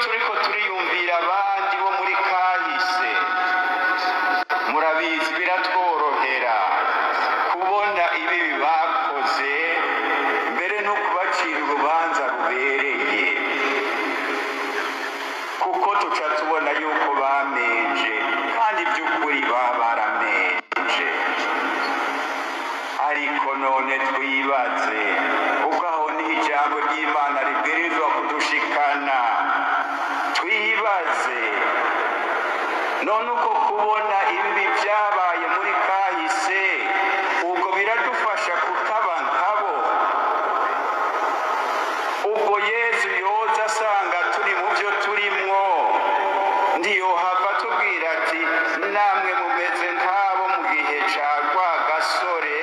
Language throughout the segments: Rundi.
turiko turiyumvira abandi bo muri kahise, murabizi biratworohera kubona ibibi bakoze mbere no kubacira urubanza rubereye, kuko tuca tubona yuko bamenje kandi by'ukuri baba baramenje. Ariko none twibaze, kuko aho niho ijambo ry'Imana ribwirizwa kudushikana. Twibaze none uko kubona ibibi byabaye muri kahise, ubwo biradufasha kutaba nkabo. Ubwo Yesu yoza asanga turi mu byo turimwo, ntiyohava atubwira ati namwe mumeze nk'abo mu gihe ca Rwagasore.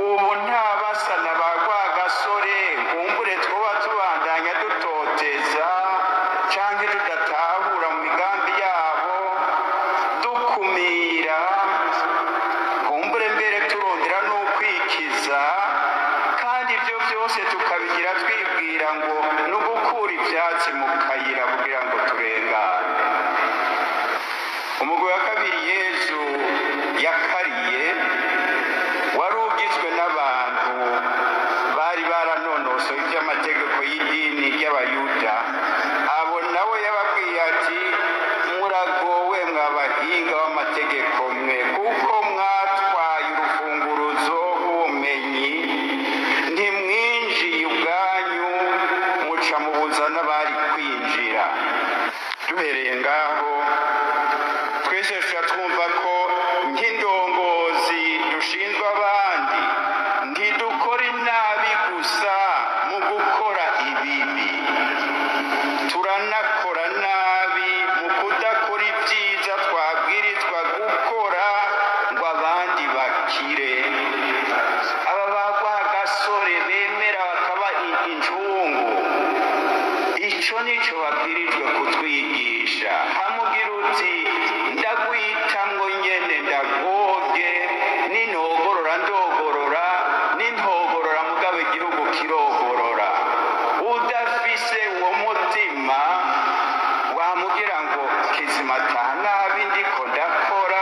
Ubu nta basa na ba Rwagasore nkumbure twoba tubandanya dutoteza canke tudatahura mu migambi yabo, dukumira, nkumbure mbere turondera n'ukwikiza, kandi ibyo byose tukabigira twibwira ngo ni ugukura ivyatsi mu kayira kugira ngo turengane. Umugwi wa kabiri Yesu yakariye wari ugizwe n'abantu bari baranonosoye iby'amategeko y'idini ry'Abayuda. Abo nawe yababwiye ati muragowe mwabahinga b'amategeko mwe, kuko mwatwaye urufunguruzo rw'ubumenyi, ntimwinjiye ubwanyu, muca mubuza n'abari kwinjira. Duhereye ngaho twese tuca twumva ko nk'indongozi dushinzwe abandi ntidukora inabi gusa mu gukora ibibi, turanakora nabi mu kudakora ibyiza twabwirizwa gukora ngo abandi bakire. Aba ba Rwagasore bemera bakaba injungu, ico nico babwirijwe kutwigisha. Hamugira uti ndagwitamwo nyene ndagoge, nintogorora ndogorora, nintogorora mugabo igihugu kirogorora. Udafise uwo mutima wamugira ngo kizima ata nabi ndiko ndakora,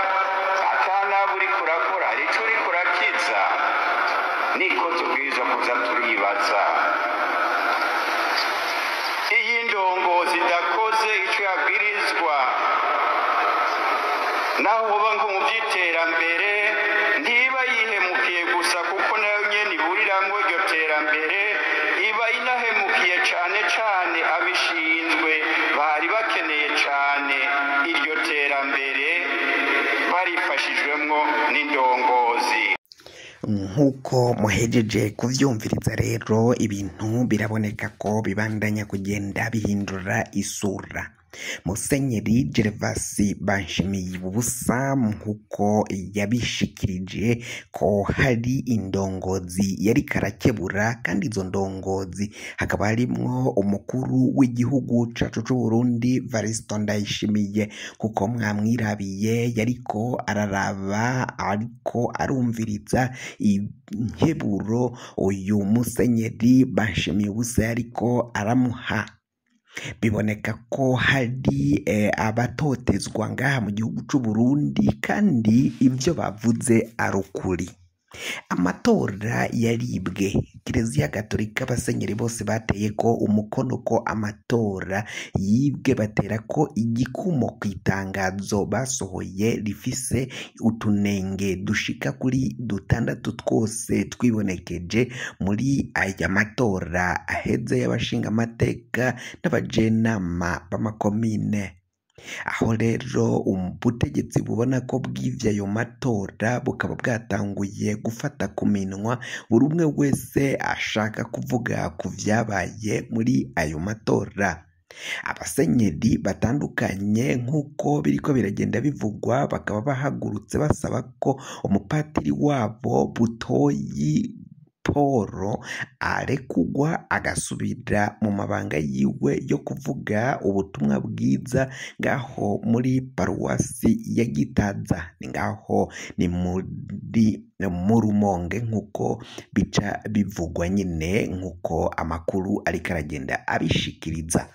ata nabi uriko urakora, hari ico uriko urakiza. Niko tubwirizwa kuza turibaza. Iyi ndongozi idakoze ico yabwirizwa, naho uba ngo mu by'iterambere ntiba yihemukiye gusa, kuko nayo nyene iburiramwo iryo terambere, iba inahemukiye cane cane abishinzwe bari bakeneye cane iryo terambere, barifashijwemwo n'indongozi. Nk'uko muhejeje kuvyumviriza rero, ibintu biraboneka ko bibandanya kugenda bihindura isura. Musenyeri Gervasi Banshimiye-Ubusa nk'uko yabishikirije ko hari indongozi yari karakebura, kandi izo ndongozi hakaba harimwo umukuru w'igihugu cacu c'u Burundi Variston Ndayishimiye. Kuko mwamwirabiye yariko araraba, ariko arumviriza inkeburo uyu musenyeri Banshimiye-Ubusa yariko aramuha. Biboneka ko hari abatotezwa ngaha mu gihugu c'u Burundi, kandi ibyo bavuze ari ukuri. Amatora yaribwe. Kiliziya Gatolika abasenyeri bose bateye ko umukono ko amatora yibwe, batera ko igikumo ku itangazo basohoye rifise utunenge dushika kuri 6 twose twibonekeje muri aya matora aheze y'abashinga amateka n'abajenama b'amakomine. Aho rero ubutegetsi bubona ko bw'ivyo ayo matora bukaba bwatanguye gufata ku minwa buri umwe wese ashaka kuvuga ku vyabaye muri ayo matora. Abasenyeri batandukanye nk'uko biriko biragenda bivugwa, bakaba bahagurutse basaba ko umupatiri wabo Butoyi Paul arekugwa agasubira mu mabanga yiwe yo kuvuga ubutumwa bwiza ngaho muri paruwasi ya Gitaza, ni ngaho ni mu Rumonge nk'uko bica bivugwa nyine nk'uko amakuru ariko aragenda abishikiriza.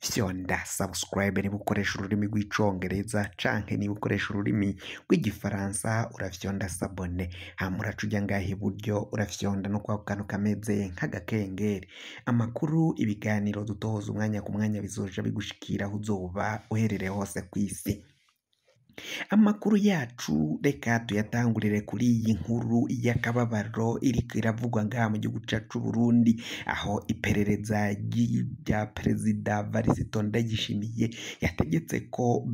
Fyonda subscribe niba ukoresha ururimi rw'icongereza canke niba ukoresha ururimi rw'igifaransa urafyonda sabone, hama uraca uja ngaha iburyo urafyonda no kwa kantu kameze nk'agakengeri. Amakuru, ibiganiro dutoza umwanya ku mwanya bizoja bigushikira aho uzoba uherereye hose kw'isi. Amakuru yacu reka tuyatangurire kuri iyi nkuru y'akababaro iriko iravugwa ngaha mu gihugu cacu Burundi, aho iperereza rya Perezida Varisito Ndayishimiye yategetse ko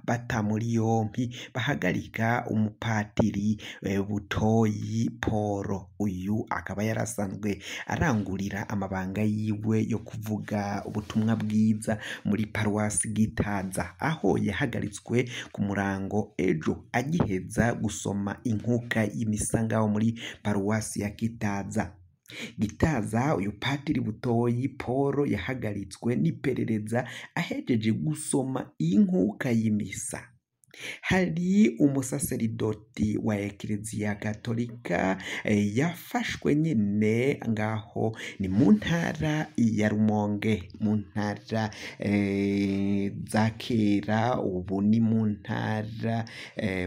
bata muri yompi bahagarika umupatiri Butoyi Paul. Uyu akaba yarasanzwe arangurira amabanga yiwe yo kuvuga ubutumwa bwiza muri paruwasi Gitaza, aho yahagaritswe ku murango ejo agiheza gusoma inkuka y'imisa ngaho muri paruwasi ya Gitaza. Uyu patiri Butoyi Paul yahagaritswe n'iperereza ahejeje gusoma inkuka y'imisa. Hari umusaseridoti wa Ekleziya Gatolika yafashwe nyine ngaho ni mu ntara ya Rumonge, mu ntara za kera, ubu ni mu ntara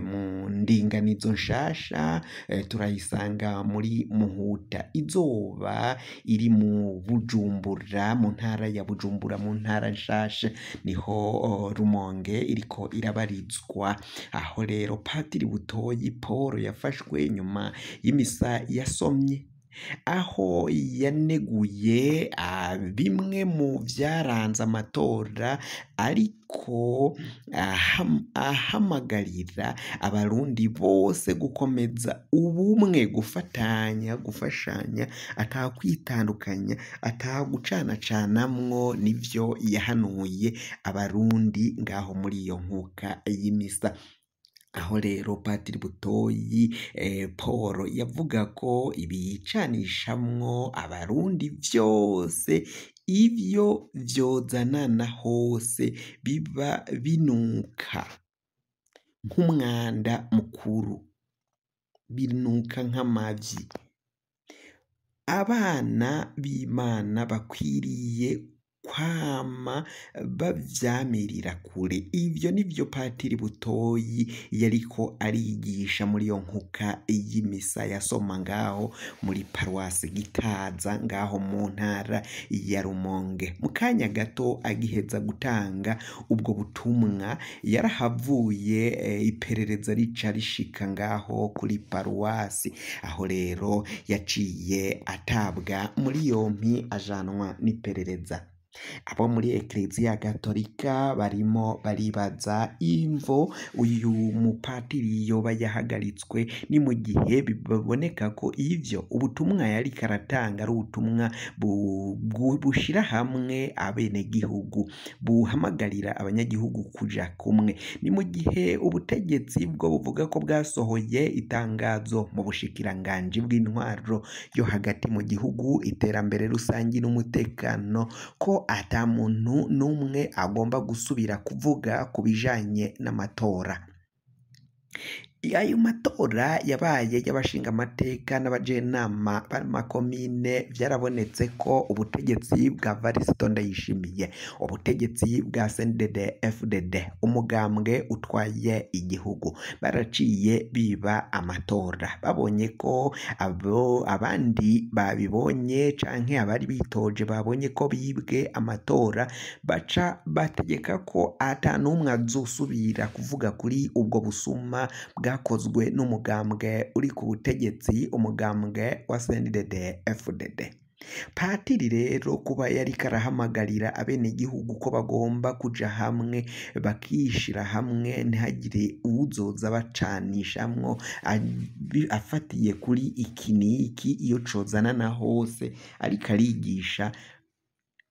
mu ndinganizo nshasha turayisanga muri Muhuta, izoba iri mu Bujumbura, mu ntara ya Bujumbura, mu ntara nshasha niho Rumonge iriko irabarizwa. Aho rero patiri Butoyi Paul yafashwe nyuma y'imisa yasomye, aho yaneguye bimwe mu vyaranze amatora, ariko ahamagarira abarundi bose gukomeza ubumwe, gufatanya, gufashanya, atakwitandukanya, atagucanacanamwo. Nivyo yahanuye abarundi ngaho muri iyo nkuka y'imisa. Aho rero patiri Butoyi Paul yavuga ko ibicanishamwo abarundi vyose ivyo vyozanana hose biba binuka nk'umwanda mukuru, binuka nk'amavyi. Abana b'Imana bakwiriye kwama bavyamirira kure. Ivyo nivyo patiri Butoyi yariko arigisha muri iyo nkuka y'imisa yasoma ngaho muri paruwasi Gitaza ngaho mu ntara ya Rumonge. Mu kanya gato agiheza gutanga ubwo butumwa yarahavuye iperereza rica rishika ngaho kuri paruwasi, aho rero yaciye atabwa muri yompi ajanwa n'iperereza. Abo muri Ekleziya Gatolika barimo baribaza imvo uyu mupatiri yoba yahagaritswe, ni mu gihe biboneka ko ivyo ubutumwa yari karatanga ari ubutumwa bushira hamwe abenegihugu, buhamagarira abanyagihugu kuja kumwe. Ni mu gihe ubutegetsi bwo buvuga ko bwasohoye itangazo mu bushikiranganji bw'intwaro yo hagati mu gihugu, iterambere rusangi n'umutekano, ko ata muntu n'umwe agomba gusubira kuvuga ku bijanye n'amatora. Ayo matora yabaye y'abashinga amateka n'abajenama b'amakomine, vyarabonetse ko ubutegetsi bwa Varisito Ndayishimiye, ubutegetsi bwa CNDD-FDD, umugambwe utwaye igihugu, baraciye biba amatora. Babonye ko abandi babibonye canke abari bitoje babonye ko bibwe amatora, baca bategeka ko ata n'umwe azosubira kuvuga kuri ubwo busuma bwakozwe n'umugambwe uri ku butegetsi, umugambwe wa CNDD-FDD. Patiri rero kuba yari karahamagarira abenegihugu ko bagomba kuja hamwe bakishira hamwe, ntihagire uzoza bacanishamwo afatiye kuri iki n'iki, iyo cozanana hose ariko arigisha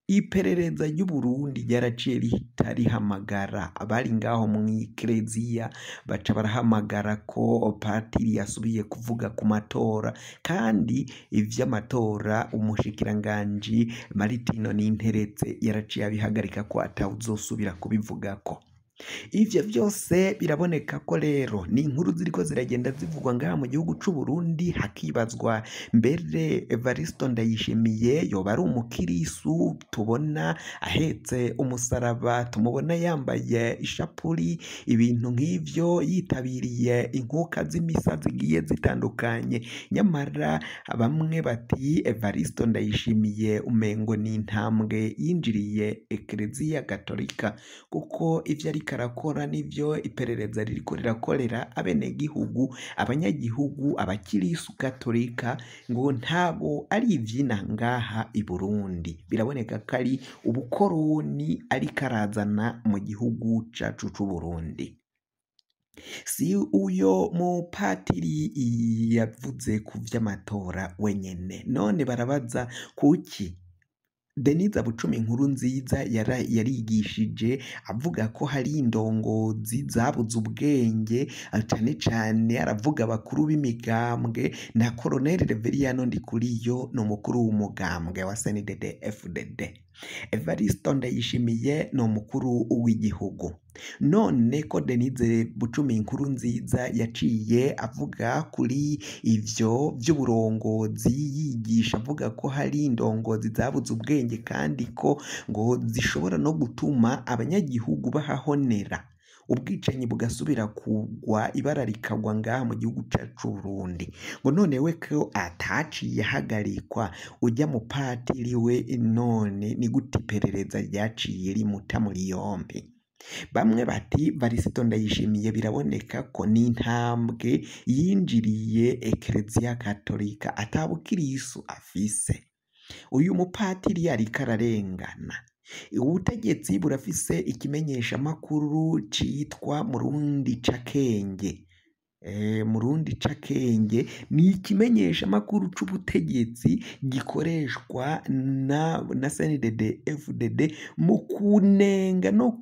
iperereza ry'Uburundi ryaraciye rihita rihamagara abari ngaho mu Ekereziya, baca barahamagara ko patiri yasubiye kuvuga ku matora, kandi ivy'amatora umushikiranganji Maritino Ninteretse yaraciye abihagarika ko atawuzosubira kubivugako. Ivyo vyose biraboneka ko rero ni inkuru ziriko ziragenda zivugwa ngaha mu gihugu c'u Burundi, hakibazwa mbere Evaristo Ndayishimiye yoba ari umukirisu, tubona ahetse umusaraba, tumubona yambaye ishapuri, ibintu nk'ivyo, yitabiriye inkuka z'imisa zigiye zitandukanye. Nyamara bamwe bati Evaristo Ndayishimiye umengo ni intambwe yinjiriye Ekereziya Gatolika, kuko ivyo ariko arakora nivyo iperereza ririko rirakorera abenegihugu, abanyagihugu, abakirisu Gatolika, ngo ntabo ari ivyina ngaha i Burundi. Biraboneka ko ari ubukoroni ariko arazana mu gihugu cacu c'u Burundi. Si uyo mupatiri yavuze ku vy'amatora wenyene, none barabaza kuki Deniza Bucumi Nkurunziza yarigishije avuga ko hari indongozi zabuze ubwenge, cane cane aravuga abakuru b'imigambwe, na Colonel Reveriyano Ndikuriyo ni umukuru w'umugambwe wa CNDD-FDD. Evaristo Ndayishimiye ni umukuru w'igihugu. None ko Denize Bucumi Nkurunziza yaciye avuga kuri ivyo vy'uburongozi, yigisha avuga ko hari indongozi zabuze ubwenge kandi ko ngo zishobora no gutuma abanyagihugu bahahonera, ubwicanyi bugasubira kugwa, ibara rikagwa ngaha mu gihugu cacu Burundi. Ngo none we ko ataciye hagarikwa ujya mu patiri we, none ni gute iperereza ryaciye rimuta muri yompi? Bamwe bati Varisito Ndayishimiye biraboneka ko ni intambwe yinjiriye Ekereziya Gatolika, atabukirisu afise. Uyu mupatiri ariko ararengana. Ubutegetsi burafise ikimenyesha makuru citwa Murundi Cakenge. Murundi Cakenge ni ikimenyesha makuru c'ubutegetsi gikoreshwa na CNDD-FDD mu kunenga no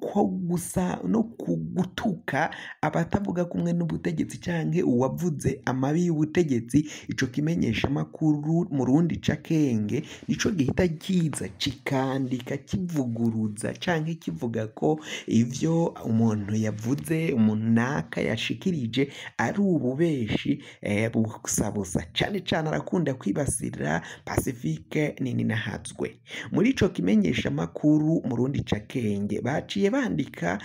kugutuka abatavuga kumwe n'ubutegetsi canke uwavuze amabi y'ubutegetsi. Ico kimenyesha makuru Murundi Cakenge nico gihita kiza kikandika kivuguruza canke kivuga ko ivyo umuntu yavuze, umuntu naka yashikirije ari ububeshi busabusa. Cane cane arakunda kwibasira Pacifique Nininahatswe. Muri ico kimenyesha makuru Murundi Cakenge baciye bandika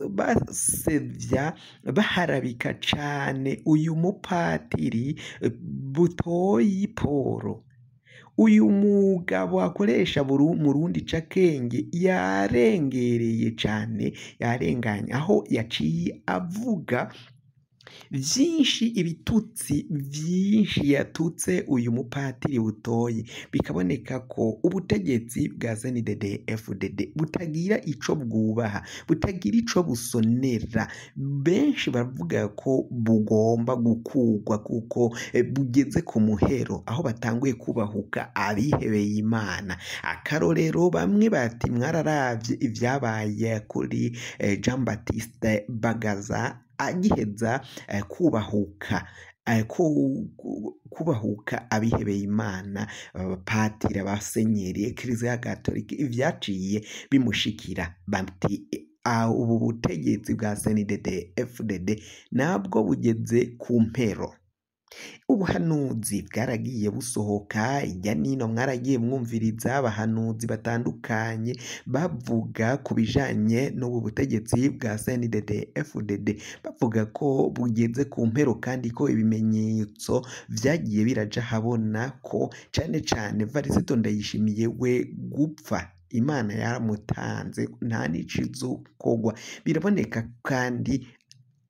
basevya baharabika cane uyu mupatiri Butoyi Poro. Uyu mugabo akoresha Murundi Cakenge yarengereye cane, yarenganye aho yaciye avuga vyinshi, ibitutsi vyinshi yatutse uyu mupatiri Butoyi. Bikaboneka ko ubutegetsi bwa CNDD-FDD butagira ico bwubaha, butagira ico busonera. Benshi baravuga ko bugomba gukugwa kuko bugeze ku muhero, aho batanguye kubahuka abihebeye Imana. Akarorero bamwe bati mwararavye ivyabaye kuri Jean Baptiste Bagaza agiheza kubahuka abihebeye Imana, patiri, abasenyeri, Ekereziya Gatolika, ivyaciye bimushikira. Bati ubu butegetsi bwa CNDD-FDD nabwo bugeze ku mpero. Ubuhanuzi bwaragiye busohoka ijya nino, mwaragiye mwumviriza abahanuzi batandukanye bavuga ku bijanye n'ubu butegetsi bwa CNDD-FDD, bavuga ko bugeze ku mpero kandi ko ibimenyetso vyagiye biraja habona ko cane cane Varisito Ndayishimiye we gupfa Imana yaramutanze, nta n'icizo kogwa. Biraboneka kandi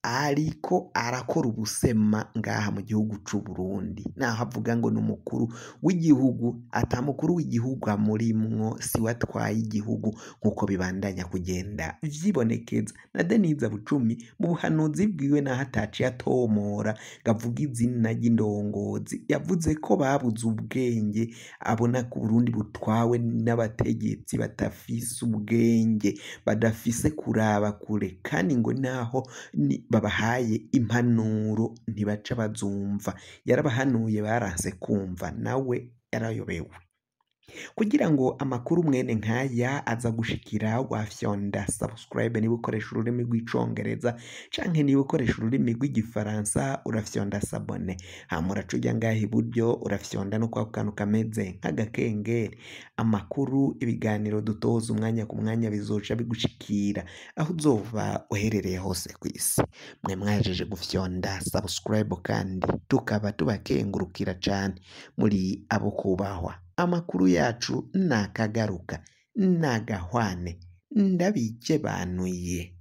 ariko arakora ubusema ngaha mu gihugu c'u Burundi, naho avuga ngo n'umukuru w'igihugu, ata mukuru w'igihugu amurimwo, siwe atwaye igihugu nk'uko bibandanya kugenda vyibonekeza. Na Deniza Bucumi mu buhanuzi bwiwe naho ataciye atomora gavuga izina ry'indongozi, yavuze ko babuze ubwenge, abona ko Burundi butwawe n'abategetsi badafise ubwenge, badafise kuraba kure, kandi ngo naho babahaye impanuro ntibaca bazumva. Yarabahanuye baranse kumva, nawe yarayobewe. Kugira ngo amakuru mwene nkaya aza gushikira, wafyonda subscribe niba ukoresha ururimi rw'icongereza, canke niba ukoresha ururimi rw'igifaransa urafyonda sabone, hama uraca uja ngaha iburyo urafyonda no kwa kantu kameze nk'agakengeri. Amakuru, ibiganiro dutoza umwanya ku mwanya bizoca bigushikira aho uzoba uherereye hose kw'isi. Mwe mwajeje gufyonda subscribe, kandi tukaba tubakengurukira cane, muri abo kubahwa. Amakuru yacu nakagaruka, nagahwane, ndabikebanuye.